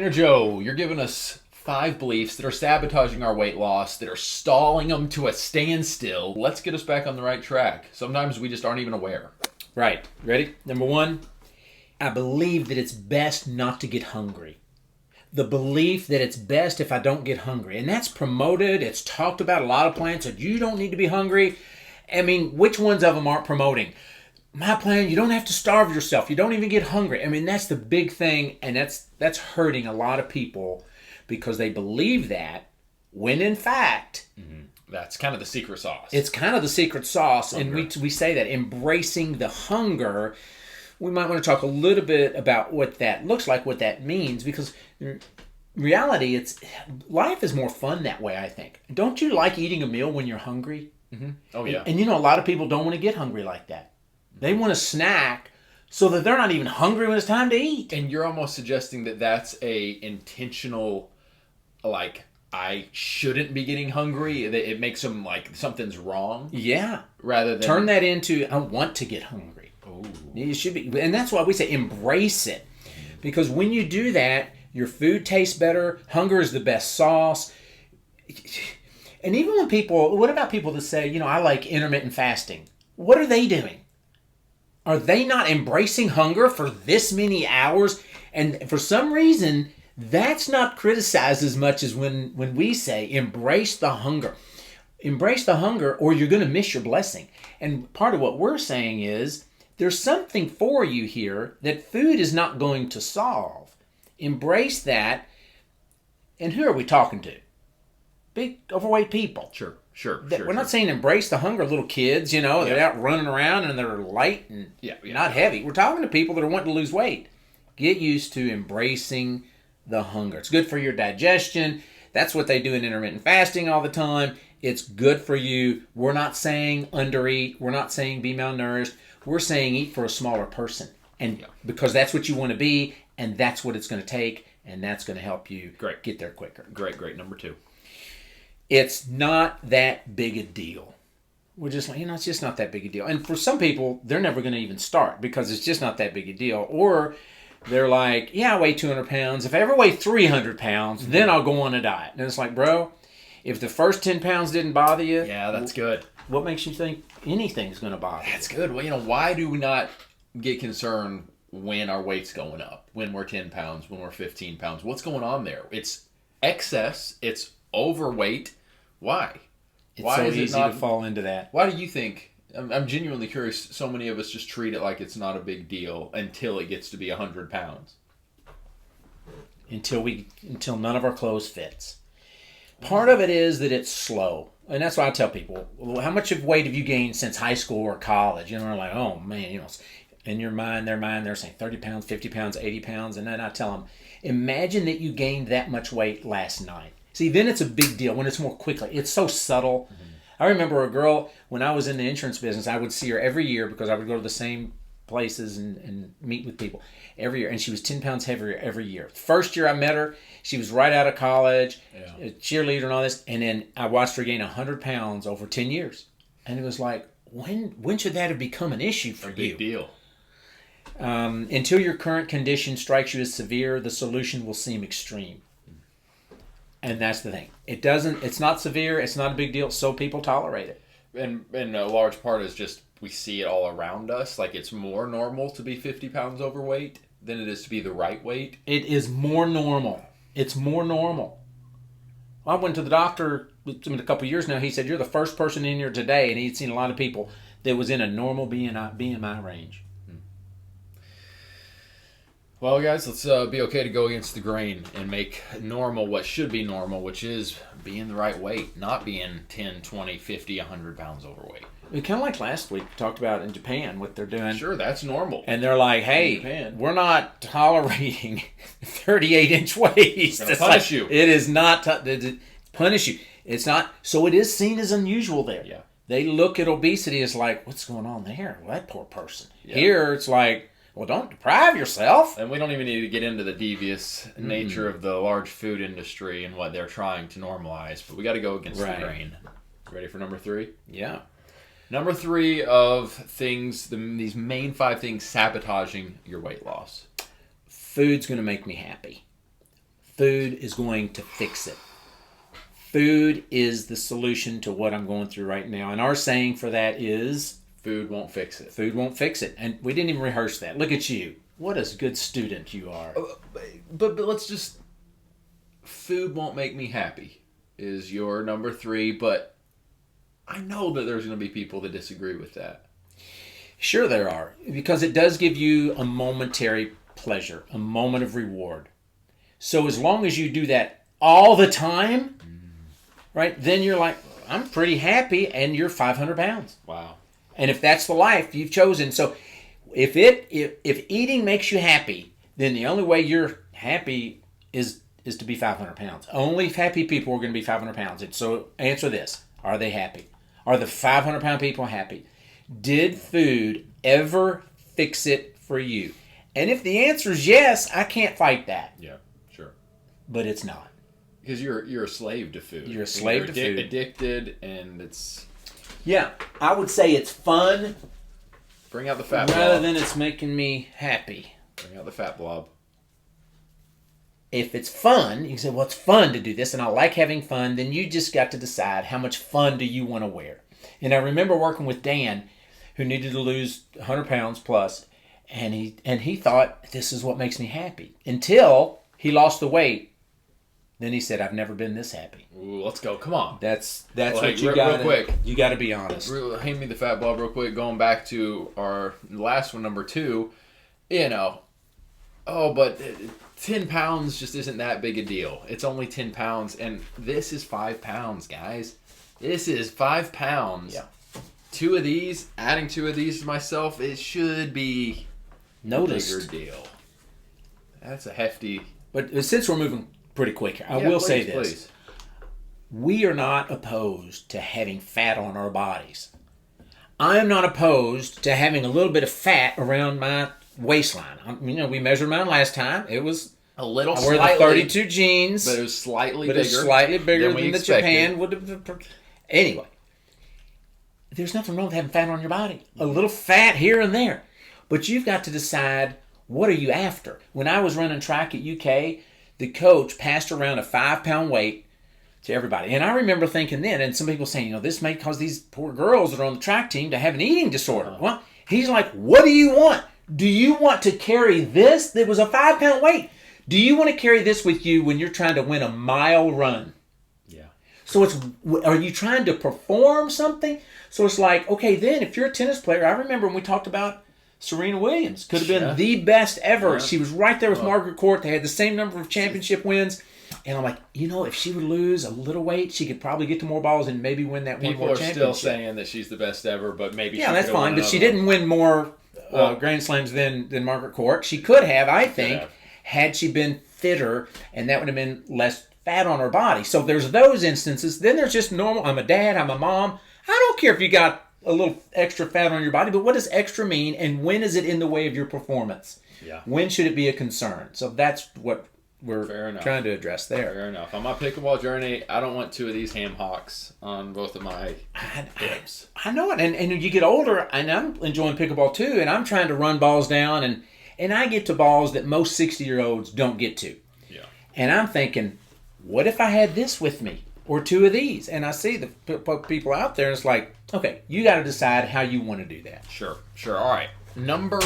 Trainer Joe, you're giving us 5 beliefs that are sabotaging our weight loss, that are stalling them to a standstill. Let's get us back on the right track. Sometimes we just aren't even aware. Right. Ready? Number 1, I believe that it's best not to get hungry. The belief that it's best if I don't get hungry. And that's promoted. It's talked about. A lot of plans that you don't need to be hungry. I mean, which ones of them aren't promoting? My plan, you don't have to starve yourself. You don't even get hungry. I mean, that's the big thing, and that's hurting a lot of people because they believe that when in fact... That's kind of the secret sauce. It's kind of the secret sauce, Hunger. and we say that, embracing the hunger. We might want to talk a little bit about what that looks like, what that means, because in reality, life is more fun that way, I think. Don't you like eating a meal when you're hungry? Mm-hmm. Oh, yeah. And a lot of people don't want to get hungry like that. They want to snack so that they're not even hungry when it's time to eat. And you're almost suggesting that that's a intentional, like, I shouldn't be getting hungry. It makes them like something's wrong. Yeah. Rather than... Turn that into, I want to get hungry. Oh. You should be. And that's why we say embrace it. Because when you do that, your food tastes better. Hunger is the best sauce. And even when what about people that say, I like intermittent fasting? What are they doing? Are they not embracing hunger for this many hours? And for some reason, that's not criticized as much as when we say embrace the hunger. Embrace the hunger or you're going to miss your blessing. And part of what we're saying is there's something for you here that food is not going to solve. Embrace that. And who are we talking to? Big overweight people. Sure. We're not saying embrace the hunger, little kids, they're out running around and they're light and not heavy. We're talking to people that are wanting to lose weight. Get used to embracing the hunger. It's good for your digestion. That's what they do in intermittent fasting all the time. It's good for you. We're not saying undereat. We're not saying be malnourished. We're saying eat for a smaller person. And because that's what you want to be, and that's what it's going to take, and that's going to help you get there quicker. Great. Number 2. It's not that big a deal. We're just like, it's just not that big a deal. And for some people, they're never going to even start because it's just not that big a deal. Or they're like, I weigh 200 pounds. If I ever weigh 300 pounds, then I'll go on a diet. And it's like, bro, if the first 10 pounds didn't bother you... Yeah, that's good. What makes you think anything's going to bother you? That's good. Well, why do we not get concerned when our weight's going up? When we're 10 pounds, when we're 15 pounds? What's going on there? It's excess. It's overweight. Why? It's so easy to fall into that. Why do you think? I'm genuinely curious. So many of us just treat it like it's not a big deal until it gets to be 100 pounds. Until none of our clothes fits. Part of it is that it's slow. And that's why I tell people, well, how much of weight have you gained since high school or college? They're like, oh man, in your mind, they're saying 30 pounds, 50 pounds, 80 pounds. And then I tell them, imagine that you gained that much weight last night. See, then it's a big deal when it's more quickly. It's so subtle. Mm-hmm. I remember a girl, when I was in the insurance business, I would see her every year because I would go to the same places and meet with people every year. And she was 10 pounds heavier every year. First year I met her, she was right out of college, a cheerleader and all this. And then I watched her gain 100 pounds over 10 years. And it was like, when should that have become an issue for you? Big deal. Until your current condition strikes you as severe, the solution will seem extreme. And that's the thing. It's not severe. It's not a big deal. So people tolerate it. And a large part is just we see it all around us. Like it's more normal to be 50 pounds overweight than it is to be the right weight. It is more normal. It's more normal. I went to the doctor a couple of years now. He said, you're the first person in here today. And he'd seen a lot of people that was in a normal BMI range. Well, guys, let's be okay to go against the grain and make normal what should be normal, which is being the right weight, not being 10, 20, 50, 100 pounds overweight. Kind of like last week, we talked about in Japan what they're doing. Sure, that's normal. And they're like, hey, we're not tolerating 38-inch waists. It's punish you. It is not punish you. It's not. So it is seen as unusual there. Yeah. They look at obesity as like, what's going on there? Well, that poor person. Yeah. Here, it's like, well, don't deprive yourself. And we don't even need to get into the devious nature of the large food industry and what they're trying to normalize. But we got to go against the grain. Ready for number 3? Yeah. Number 3 of things, these main 5 things sabotaging your weight loss. Food's going to make me happy. food is going to fix it. Food is the solution to what I'm going through right now. And our saying for that is, food won't fix it. Food won't fix it. And we didn't even rehearse that. Look at you. What a good student you are. But let's just... Food won't make me happy is your number 3, but I know that there's going to be people that disagree with that. Sure there are, because it does give you a momentary pleasure, a moment of reward. So as long as you do that all the time, right, then you're like, I'm pretty happy, and you're 500 pounds. Wow. And if that's the life you've chosen, so if eating makes you happy, then the only way you're happy is to be 500 pounds. Only happy people are going to be 500 pounds. And so answer this. Are they happy? Are the 500 pound people happy? Did food ever fix it for you? And if the answer is yes, I can't fight that. Yeah, sure. But it's not. Because you're a slave to food. You're a slave to food. Addicted, and it's... Yeah, I would say it's fun. Bring out the fat rather blob. than it's making me happy. Bring out the fat blob. If it's fun, you can say, well, it's fun to do this, and I like having fun, then you just got to decide how much fun do you want to wear. And I remember working with Dan, who needed to lose 100 pounds plus, and he thought, this is what makes me happy. Until he lost the weight, then he said, I've never been this happy. Ooh, let's go. Come on. That's Well, what hey, you real got. quick. You got to be honest. Hand me the fat blob real quick. Going back to our last one, number 2, but 10 pounds just isn't that big a deal. It's only 10 pounds, and this is 5 pounds, guys. This is 5 pounds. Yeah. Adding 2 of these to myself, it should be Noticed. a bigger deal. That's a hefty... But since we're moving pretty quick, I Yeah, will please, say this. Please. We are not opposed to having fat on our bodies. I am not opposed to having a little bit of fat around my waistline. We measured mine last time. It was A little I wear slightly... the 32 jeans. But it was slightly but bigger. it's slightly bigger than we than the expected. Japan would have. Anyway, there's nothing wrong with having fat on your body. A little fat here and there. But you've got to decide, what are you after? When I was running track at UK, the coach passed around a 5-pound weight to everybody. And I remember thinking then, and some people saying, this may cause these poor girls that are on the track team to have an eating disorder. Well, he's like, what do you want? Do you want to carry this that was a 5-pound weight? Do you want to carry this with you when you're trying to win a mile run? Yeah. So are you trying to perform something? So it's like, okay, then if you're a tennis player, I remember when we talked about Serena Williams. Could have been the best ever. Yeah. She was right there with Margaret Court. They had the same number of championship wins. And I'm like, if she would lose a little weight, she could probably get to more balls and maybe win that one more championship. People are still saying that she's the best ever, but maybe yeah, that's fine. But she didn't win more Grand Slams than Margaret Court. She could have, I think, had she been fitter, and that would have been less fat on her body. So there's those instances. Then there's just normal. I'm a dad. I'm a mom. I don't care if you got a little extra fat on your body, but what does extra mean, and when is it in the way of your performance? Yeah. When should it be a concern? So that's what we're trying to address there. Fair enough. On my pickleball journey, I don't want 2 of these ham hocks on both of my hips. I know it. And you get older, and I'm enjoying pickleball too, and I'm trying to run balls down, and I get to balls that most 60-year-olds don't get to. Yeah. And I'm thinking, what if I had this with me? Or 2 of these? And I see the people out there, and it's like, okay, you got to decide how you want to do that. Sure. All right. Number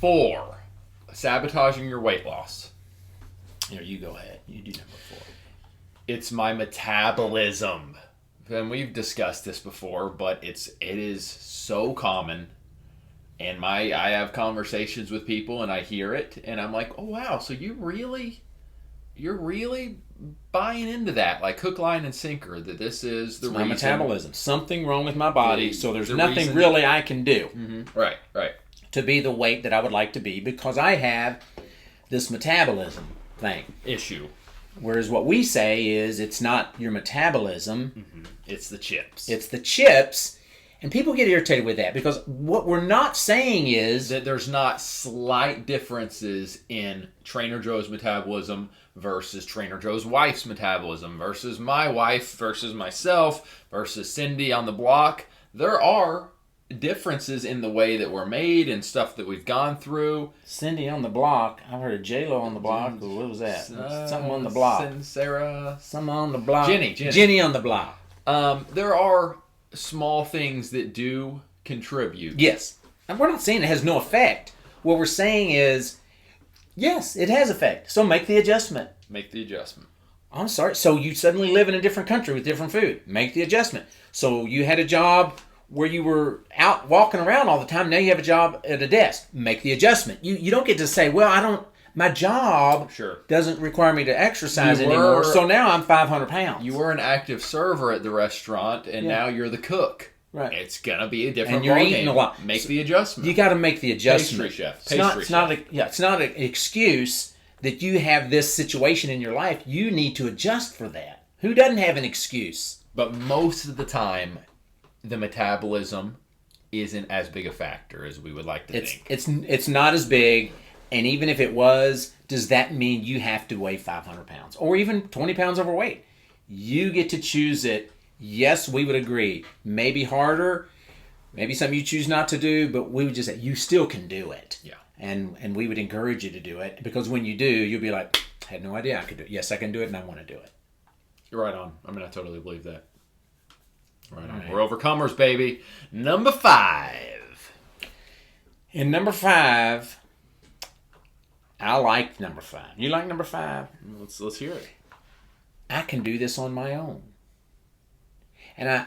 4, sabotaging your weight loss. Here, you go ahead. You do number 4. It's my metabolism. And we've discussed this before, but it is so common. And I have conversations with people, and I hear it, and I'm like, oh wow, so you're really buying into that, like hook, line, and sinker, that this is the reason. My metabolism. Something wrong with my body, so there's nothing really I can do. Mm-hmm. Right. To be the weight that I would like to be, because I have this metabolism thing. Issue. Whereas what we say is, it's not your metabolism. Mm-hmm. It's the chips. It's the chips. And people get irritated with that, because what we're not saying is that there's not slight differences in Trainer Joe's metabolism versus Trainer Joe's wife's metabolism versus my wife versus myself versus Cindy on the block. There are differences in the way that we're made and stuff that we've gone through. Cindy on the block. I've heard of J-Lo on the block. Or what was that? Something on the block. Sarah. Something on the block. Jenny on the block. There are small things that do contribute. Yes. And we're not saying it has no effect. What we're saying is, yes, it has effect. So make the adjustment. Make the adjustment. I'm sorry. So you suddenly live in a different country with different food. Make the adjustment. So you had a job where you were out walking around all the time. Now you have a job at a desk. Make the adjustment. You don't get to say, well, my job doesn't require me to exercise anymore, so now I'm 500 pounds. You were an active server at the restaurant, and now you're the cook. Right. It's going to be a different and you're ballgame. eating a lot. Make the adjustment. You got to make the adjustment. Pastry chef. It's not an excuse that you have this situation in your life. You need to adjust for that. Who doesn't have an excuse? But most of the time, the metabolism isn't as big a factor as we would like to think. It's not as big, and even if it was, does that mean you have to weigh 500 pounds or even 20 pounds overweight? You get to choose it. Yes, we would agree. Maybe harder, maybe something you choose not to do, but we would just say you still can do it. Yeah. And we would encourage you to do it, because when you do, you'll be like, I had no idea I could do it. Yes, I can do it, and I want to do it. You're right on. I mean, I totally believe that. Right on. We're overcomers, baby. Number 5. And number 5, I like number 5. You like number 5? Let's hear it. I can do this on my own. And I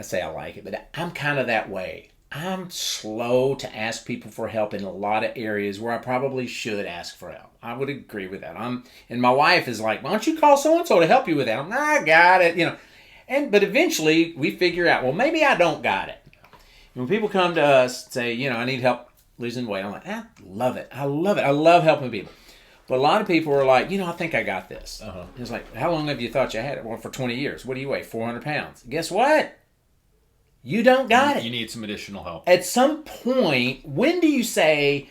say I like it, but I'm kind of that way. I'm slow to ask people for help in a lot of areas where I probably should ask for help. I would agree with that. And my wife is like, why don't you call so-and-so to help you with that? I got it, But eventually we figure out, well, maybe I don't got it. And when people come to us and say, I need help losing weight, I'm like, I love it. I love it. I love helping people. But a lot of people are like, I think I got this. Uh-huh. It's like, how long have you thought you had it? Well, for 20 years. What do you weigh? 400 pounds. Guess what? You don't got it. You need some additional help. At some point, when do you say,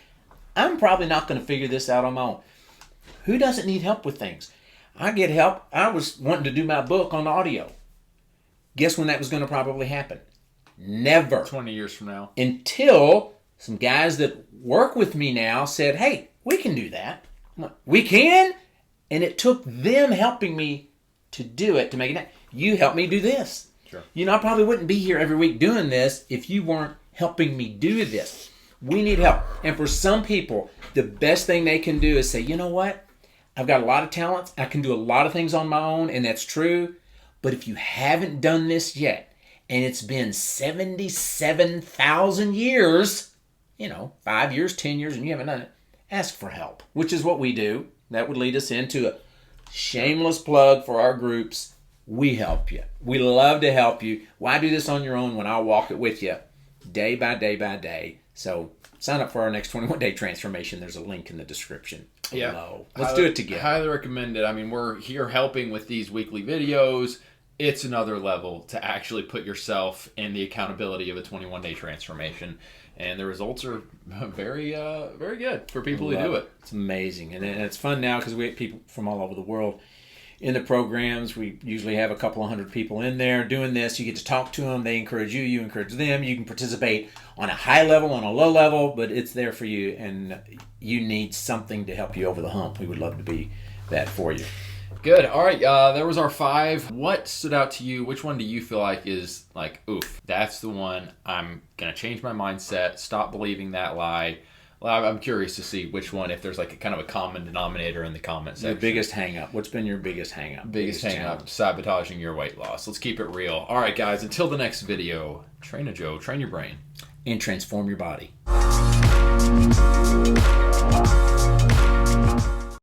I'm probably not going to figure this out on my own? Who doesn't need help with things? I get help. I was wanting to do my book on audio. Guess when that was going to probably happen? Never. 20 years from now. Until some guys that work with me now said, hey, we can do that. I'm like, we can? And it took them helping me to do it, to make it happen. You helped me do this. Sure. I probably wouldn't be here every week doing this if you weren't helping me do this. We need help. And for some people, the best thing they can do is say, you know what? I've got a lot of talents. I can do a lot of things on my own, and that's true. But if you haven't done this yet, and it's been 77,000 years, 5 years, 10 years, and you haven't done it, ask for help, which is what we do. That would lead us into a shameless plug for our groups. We help you. We love to help you. Why do this on your own when I'll walk it with you day by day by day? So sign up for our next 21-day transformation. There's a link in the description below. Let's do it together. I highly recommend it. I mean, we're here helping with these weekly videos. It's another level to actually put yourself in the accountability of a 21-day transformation. And the results are very, very good for people who do it. It's amazing. And it's fun now because we have people from all over the world in the programs. We usually have a couple of hundred people in there doing this. You get to talk to them. They encourage you. You encourage them. You can participate on a high level, on a low level, but it's there for you. And you need something to help you over the hump. We would love to be that for you. Good. All right. There was our 5. What stood out to you? Which one do you feel like is like, oof, that's the one. I'm going to change my mindset. Stop believing that lie. Well, I'm curious to see which one, if there's like a kind of a common denominator in the comment section. Your biggest hang-up. What's been your biggest hang-up? Biggest hang-up, sabotaging your weight loss. Let's keep it real. All right, guys, until the next video, train a Joe, train your brain. And transform your body.